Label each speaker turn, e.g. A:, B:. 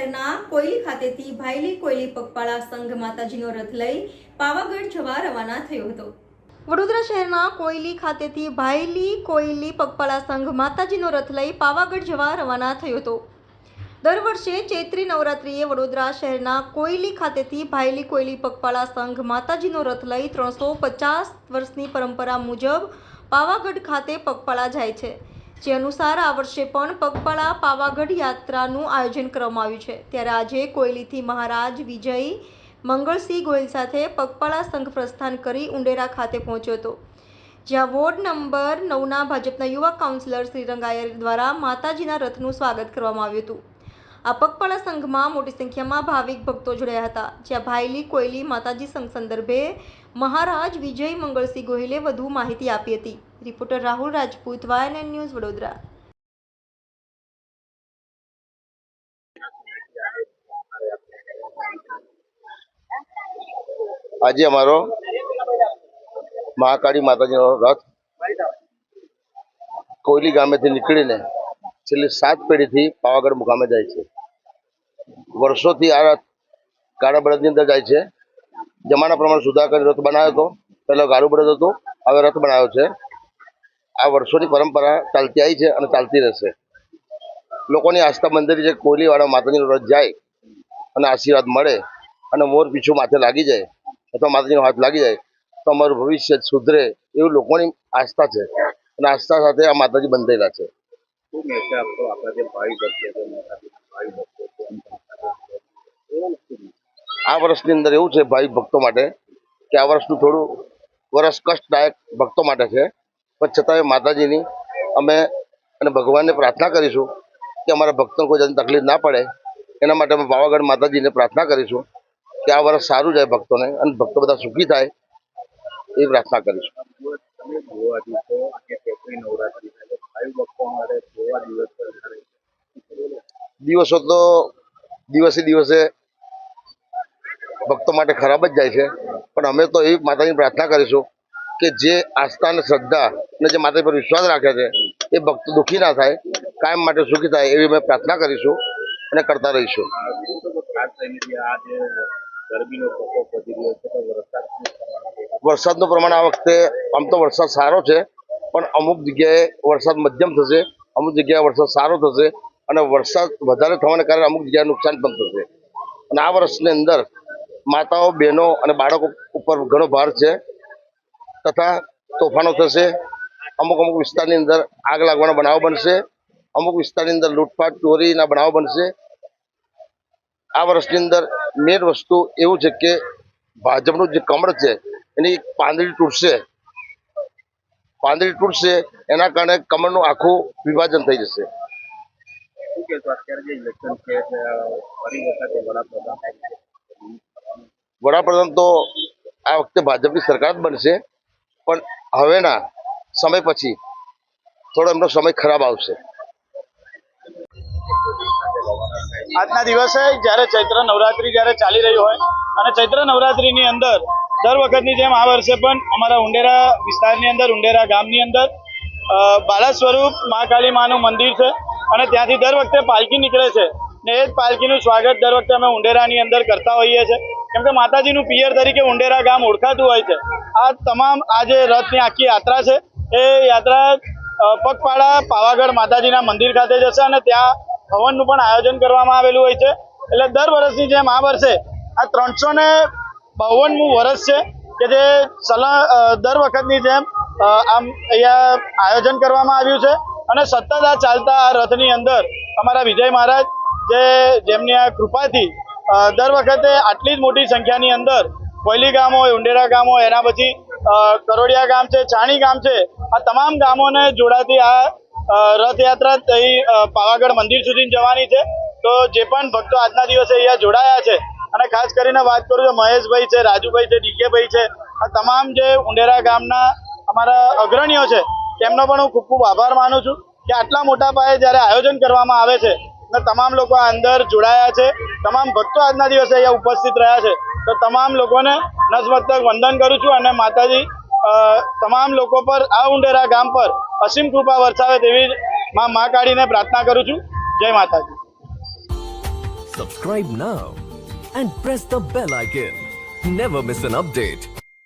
A: શહેરના કોયલી ખાતેથી ભાયલી કોયલી પગપાળા સંઘ માતાજીનો રથ લઈ પાવાગઢ જવા રવાના થયો હતો। વડોદરા શહેરના કોયલી ખાતેથી ભાયલી કોયલી પગપાળા સંઘ માતાજીનો રથ લઈ પાવાગઢ જવા રવાના થયો હતો। દર વર્ષે ચૈત્રી નવરાત્રિએ વડોદરા શહેરના કોયલી ખાતેથી ભાયલી કોયલી પગપાળા સંઘ માતાજીનો રથ લઈ 350 વર્ષની પરંપરા મુજબ પાવાગઢ ખાતે પગપાળા જાય છે। જે અનુસાર આ વર્ષે પણ પગપાળા પાવાગઢ યાત્રાનું આયોજન કરવામાં આવ્યું છે। ત્યારે આજે કોયલીથી મહારાજ વિજય મંગળસિંહ ગોહિલ સાથે પગપાળા સંઘ પ્રસ્થાન કરી ઉંડેરા ખાતે પહોંચ્યો હતો, જ્યાં વોર્ડ નંબર 9ના ભાજપના યુવા કાઉન્સિલર શ્રીરંગ આયર દ્વારા માતાજીના રથનું સ્વાગત કરવામાં આવ્યું હતું। આ પગપાળા સંઘમાં મોટી સંખ્યામાં ભાવિક ભક્તો જોડાયા હતા, જ્યાં ભાયલી કોયલી માતાજી સંઘ સંદર્ભે મહારાજ વિજય મંગળસિંહ ગોહિલે વધુ માહિતી આપી હતી। Reporter Rahul Rajput, YNN news, Vadodara.
B: આજે અમારો મહાકાળી માતાજીનો રથ કોયલી ગામેથી નીકળીને છેલ્લી 7 પેઢીથી પાવાગઢ મુકામે જાય છે। વર્ષોથી આ રથ ગાડા બળદની અંદર જાય છે। જમાના પ્રમાણે સુધાર કરી રથ બનાવ્યો હતો। પહેલા ગાડું બળદ હતું, હવે રથ બનાવ્યો છે। આ વર્ષોની પરંપરા ચાલતી આવી છે અને ચાલતી રહેશે। લોકોની આસ્થા મંદિર છે કોયલીવાળા માતાજીનો રથ જાય અને આશીર્વાદ મળે અને મોર પીછું માથે લાગી જાય અથવા માતાજીનો હાથ લાગી જાય તો અમારું ભવિષ્ય સુધરે એવું લોકોની આસ્થા છે અને આસ્થા સાથે આ માતાજી બંધાયેલા છે। આ વર્ષની અંદર એવું છે ભાઈ ભક્તો માટે કે આ વર્ષનું થોડું વર્ષ કષ્ટદાયક ભક્તો માટે છે, પણ છતાંય માતાજીની અમે અને ભગવાનને પ્રાર્થના કરીશું કે અમારા ભક્તોને કોઈ જાતની તકલીફ ના પડે। એના માટે અમે પાવાગઢ માતાજીને પ્રાર્થના કરીશું કે આ વર્ષ સારું જાય ભક્તોને અને ભક્તો બધા સુખી થાય એ પ્રાર્થના કરીશું। દિવસો તો દિવસે દિવસે ભક્તો માટે ખરાબ જ જાય છે, પણ અમે તો એવી માતાજીની પ્રાર્થના કરીશું કે જે આસ્થા અને શ્રદ્ધા અને જે માતા પર વિશ્વાસ રાખે છે એ ભક્તો દુઃખી ના થાય, કાયમ માટે સુખી થાય એવી અમે પ્રાર્થના કરીશું અને કરતા રહીશું। વરસાદનું પ્રમાણ આ વખતે આમ તો વરસાદ સારો છે, પણ અમુક જગ્યાએ વરસાદ મધ્યમ થશે, અમુક જગ્યાએ વરસાદ સારો થશે અને વરસાદ વધારે થવાને કારણે અમુક જગ્યાએ નુકસાન પણ થશે। અને આ વર્ષની અંદર માતાઓ, બહેનો અને બાળકો ઉપર ઘણો ભાર છે તથા તોફાનો થશે। અમુક વિસ્તારની અંદર આગ લાગવાના બનાવો બનશે, અમુક વિસ્તારની અંદર લૂંટફાટ ચોરીના બનાવો બનશે। આ વર્ષની અંદર મેન વસ્તુ એવું છે કે ભાજપનું જે કમળ છે એની પાંદડી તૂટશે, એના કારણે કમળનું આખું વિભાજન થઈ જશે। વડાપ્રધાન તો આ વખતે ભાજપની સરકાર જ બનશે, પણ હવેના સમય પછી થોડો એમનો સમય ખરાબ આવશે।
C: આજના દિવસે જ્યારે ચૈત્ર નવરાત્રી જ્યારે ચાલી રહી હોય અને ચૈત્ર નવરાત્રીની અંદર દર વખતની જેમ આ વર્ષે પણ અમારા ઉંડેરા વિસ્તારની અંદર, ઉંડેરા ગામની અંદર બાલા સ્વરૂપ મહાકાળી માનું મંદિર છે અને ત્યાંથી દર વખતે પાલકી નીકળે છે ને એ જ પાલકીનું સ્વાગત દર વખતે અમે ઉંડેરાની અંદર કરતા હોઈએ છીએ, કેમ કે માતાજીનું પિયર તરીકે ઉંડેરા ગામ ઓળખાતું હોય છે। આ તમામ આ જે રથની આખી યાત્રા છે એ યાત્રા પગપાળા પાવાગઢ માતાજીના મંદિર ખાતે જશે અને ત્યાં હવનનું પણ આયોજન કરવામાં આવેલું હોય છે। એટલે દર વર્ષની જેમ આ વર્ષે આ 352મું વર્ષ છે કે જે દર વખતની જેમ આમ અહીંયા આયોજન કરવામાં આવ્યું છે અને સતત આ ચાલતા આ રથની અંદર અમારા વિજય મહારાજ જેમની આ કૃપાથી દર વખતે આટલી જ મોટી સંખ્યાની અંદર કોયલી ગામ હોય, ઉંડેરા ગામ હોય, એના પછી કરોડિયા ગામ છે, ચાણી ગામ છે, આ તમામ ગામોને જોડાતી આ રથયાત્રા પાવાગઢ મંદિર સુધી જવાની છે। તો જે પણ ભક્તો આજના દિવસે અહીંયા જોડાયા છે અને ખાસ કરીને વાત કરું તો મહેશભાઈ છે, રાજુભાઈ છે, ડીકેભાઈ છે, આ તમામ જે ઉંડેરા ગામના અમારા અગ્રણીઓ છે તેમનો પણ હું ખૂબ ખૂબ આભાર માનું છું કે આટલા મોટા પાયે જ્યારે આયોજન કરવામાં આવે છે અને તમામ લોકો આ અંદર જોડાયા છે, તમામ ભક્તો આજના દિવસે અહીંયા ઉપસ્થિત રહ્યા છે, તો તમામ લોકોને નતમસ્તક વંદન કરું છું અને માતાજી તમામ લોકો પર આ ઉંડેરા ગામ પર અસીમ કૃપા વરસાવે તેવી મા કાળીને પ્રાર્થના કરું છું। જય માતાજી।
D: subscribe now and press the bell icon. Never miss an update.